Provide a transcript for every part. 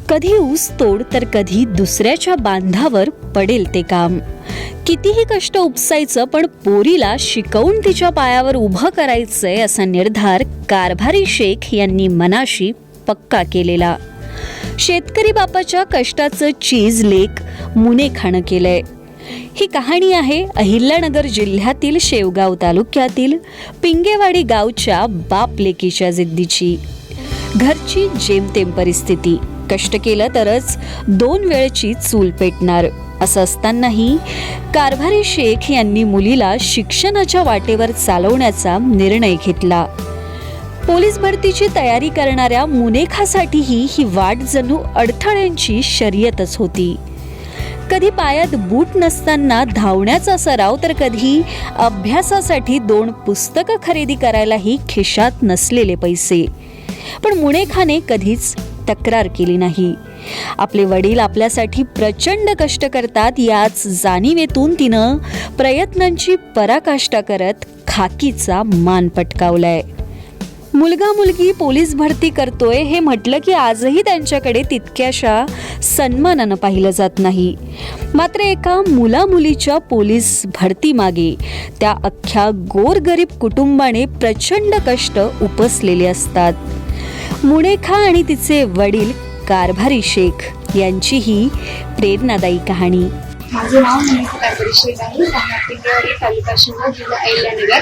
कधी ऊस तोड तर कधी दुसऱ्याच्या बांधावर पडेल ते काम. कितीही कष्ट उपसायचं पण पोरीला शिकवून तिच्या पायावर उभं करायचंय असा निर्धार कारभारी शेख यांनी मनाशी पक्का केलेला. शेतकरी बापाच्या कष्टाचं चीज लेक मुने खाणं केलंय. ही कहाणी आहे अहिल्यानगर जिल्ह्यातील शेवगाव तालुक्यातील पिंगेवाडी गावच्या बाप लेकीच्या जिद्दीची. घरची जेमतेम परिस्थिती, कष्ट केलं तरच 2 वेळची चूल पेटणार असं असतानाही कारभारी शेख यांनी मुलीला शिक्षणाच्या वाटेवर चालवण्याचा निर्णय घेतला. पोलीस भरतीची तयारी करणाऱ्या मुनेखासाठीही ही वाट जणू अडथळ्यांची शर्यतच होती. कधी पायात बूट नसताना धावण्याचा सराव तर कधी अभ्यासासाठी 2 पुस्तकं खरेदी करायलाही खिशात नसलेले पैसे. पण मुनेखाने कधीच तक्रार केली नाही. आपले वडील आपल्यासाठी प्रचंड कष्ट करतात याच जाणीवेतून तिनं प्रयत्नांची पराकाष्ठा करत खाकीचा मान पटकावलाय. मुलगा मुलगी पोलीस भरती करतोय हे म्हटलं की आजही त्यांच्याकडे तितक्याशा सन्मानानं पाहिलं जात नाही. मात्र एका मुलामुलीच्या पोलीस भरती मागे त्या अख्ख्या गोरगरीब कुटुंबाने प्रचंड कष्ट उपसलेले असतात. मुनेखा आणि तिचे वडील कारभारी शेख यांची ही प्रेरणादायी कहाणी. माझं नाव मुनेखा कारभारी शेख आहे. पिंगेवाडी तालुका शिवगाव जिल्हा अहिल्यानगर.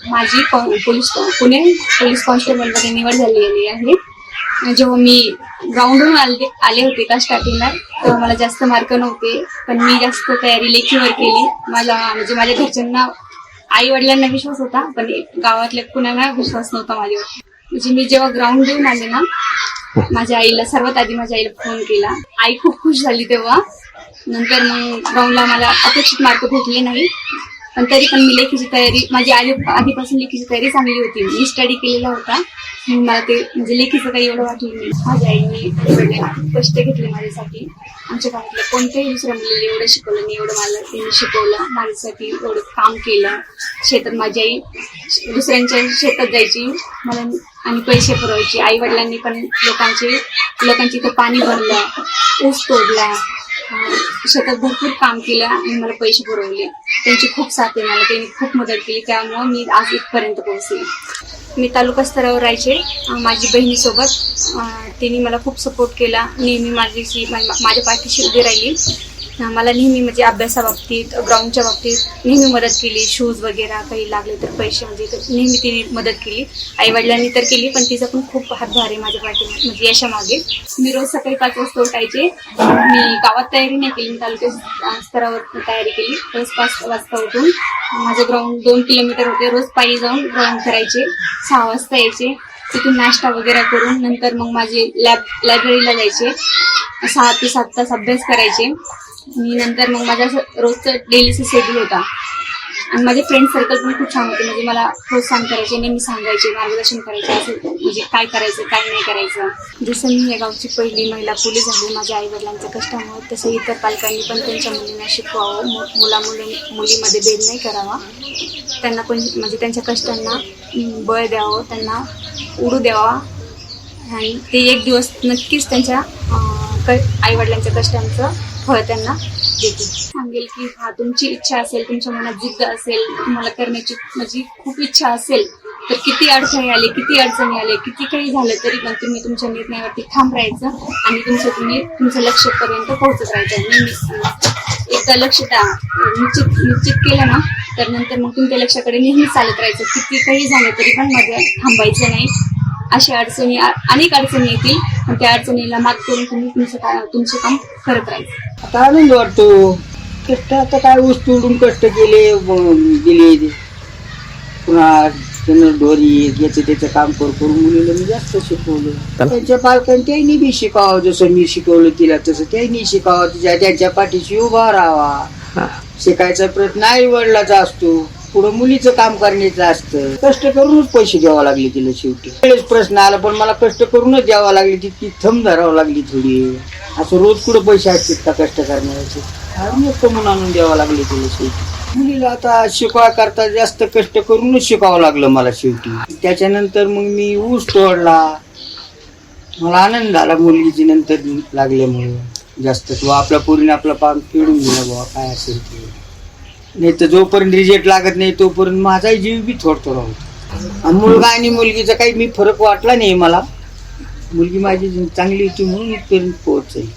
माझी पुणे पोलीस कॉन्स्टेबलमध्ये निवड झालेली आहे. जेव्हा मी ग्राउंडहून आले होते का स्टार्टिंगला तेव्हा मला जास्त मार्क नव्हते, पण मी जास्त तयारी लेखीवर केली. माझ्या घरच्यांना आई वडिलांना विश्वास होता, पण गावातल्या कुणाला विश्वास नव्हता माझ्यावर. म्हणजे मी जेव्हा ग्राउंड देऊन आले ना, माझ्या आईला सर्वात आधी माझ्या आईला फोन केला. आई खूप खुश झाली तेव्हा. नंतर मग ग्राउंडला मला अपेक्षित मार्क भेटले नाही, पण तरी पण मी लेखीची तयारी माझी आधीपासून लेखीची तयारी चांगली होती. मी स्टडी केलेला होता. मला ते म्हणजे लेखीचं काही एवढं वाटलं नाही. माझ्या आईने खूप कष्ट घेतले माझ्यासाठी. आमच्या गावातल्या कोणत्याही दुसऱ्या मुलीला एवढं शिकवलं नाही एवढं मला त्यांनी शिकवलं. माझ्यासाठी एवढं काम केलं. शेतात माझी आई दुसऱ्यांच्या शेतात जायची मला आणि पैसे पुरवायची. आई वडिलांनी पण लोकांची इथं पाणी भरलं, ऊस तोडला, शेतात भरपूर काम केलं आणि मला पैसे पुरवले. त्यांची खूप साथ आहे मला. त्यांनी खूप मदत केली, त्यामुळे मी आज इथपर्यंत पोहोचले. मी तालुका स्तरावर राहायचे माझी बहिणीसोबत. तिने मला खूप सपोर्ट केला. नेहमी माझ्या पाठीशी उभी राहिली. मला नेहमी म्हणजे अभ्यासाबाबतीत ग्राउंडच्या बाबतीत नेहमी मदत केली. शूज वगैरे काही लागले तर पैसे म्हणजे नेहमी तिने मदत केली. आई वडिलांनी तर केली, पण तिचा पण खूप हातभार आहे माझ्या पाठी म्हणजे यशामागे. मी रोज सकाळी 5 वाजता उठायचे. मी गावात तयारी नाही केली, मी तालुक्या स्तरावर तयारी केली. रोज 5 वाजता उठून माझं ग्राउंड 2 किलोमीटर होते. रोज पायी जाऊन ग्राउंड करायचे. 6 वाजता यायचे. तिथून नाश्ता वगैरे करून नंतर मग माझे लायब्ररीला जायचे. 6 ते 7 तास अभ्यास करायचे. आणि नंतर मग माझा रोजचं डेलीचं शेड्यूल होता. आणि माझे फ्रेंड सर्कल पण खूप छान होते. म्हणजे मला प्रोत्साहन करायचे, नेहमी सांगायचे, मार्गदर्शन करायचे असं म्हणजे काय करायचं काय नाही करायचं. जसं मी या गावची पहिली महिला पोलीस झाली माझ्या आई वडिलांच्या कष्टामुळे, तसं इतर पालकांनी पण त्यांच्या मुलींना शिकवावं. मुलीमध्ये भेद नाही करावा. त्यांना पण म्हणजे त्यांच्या कष्टांना बळ द्यावं, त्यांना उडू द्यावा. आणि ते एक दिवस नक्कीच त्यांच्या आई वडिलांच्या कष्टांचं फळ त्यांना देते. सांगेल की हा तुमची इच्छा असेल, तुमच्या मनात जिद्द असेल, तुम्हाला करण्याची म्हणजे खूप इच्छा असेल तर किती अडचणी आले, किती अडचणी आले, किती काही झालं तरी पण तुम्ही तुमच्या निर्णयावरती ठाम राहायचं आणि तुमचं लक्ष्यापर्यंत पोहोचत राहायचं. एकदा लक्ष निश्चित केलं ना तर नंतर मग तुमच्या लक्ष्याकडे नेहमी चालत राहायचं. किती काही झालं तरी पण मध्ये थांबायचं नाही. अशा अनेक अडचणी येतील, पण त्या अडचणीला मात करून तुम्ही तुमचं काम करत राहायचं. आता आनंद वाटतो. कष्ट आता काय ऊस तोडून कष्ट दिले पुन्हा त्यानं डोरी याचं त्याचं काम करून मुलीला मी जास्त शिकवलं. त्यांच्या पालकांनी त्यांनी बी शिकावं. जसं मी शिकवलं तिला तसं त्यांनी शिकावं. त्यांच्या पाठीशी उभा राहावा. शिकायचा प्रयत्न आई वडिलाचा असतो, पुढं मुलीचं काम करण्याचं असतं. कष्ट करूनच पैसे द्यावा लागले तिला. शेवटी वेळेस प्रश्न आला, पण मला कष्ट करूनच द्यावा लागले. तितकी थंब धरावं लागली थोडी. असं रोज कुठं पैसे असतात का कष्ट करण्याचे? कमवून आणून द्यावा लागले तिला शेवटी. मुलीला आता शिकवा करता जास्त कष्ट करूनच शिकावं लागलं मला शेवटी. त्याच्यानंतर मग मी ऊस तोडला. मला आनंद झाला मुलगीची नंतर लागल्यामुळे जास्त किंवा आपल्या पोरीने आपला पान फेडून दिला बाबा काय असेल ते. नाही तर जोपर्यंत रिजेक्ट लागत नाही तोपर्यंत माझाही जीव बी थोडा होतो. मुलगा आणि मुलगीचा काही मी फरक वाटला नाही मला. मुलगी माझी चांगली होती म्हणून इथपर्यंत पोहोचली.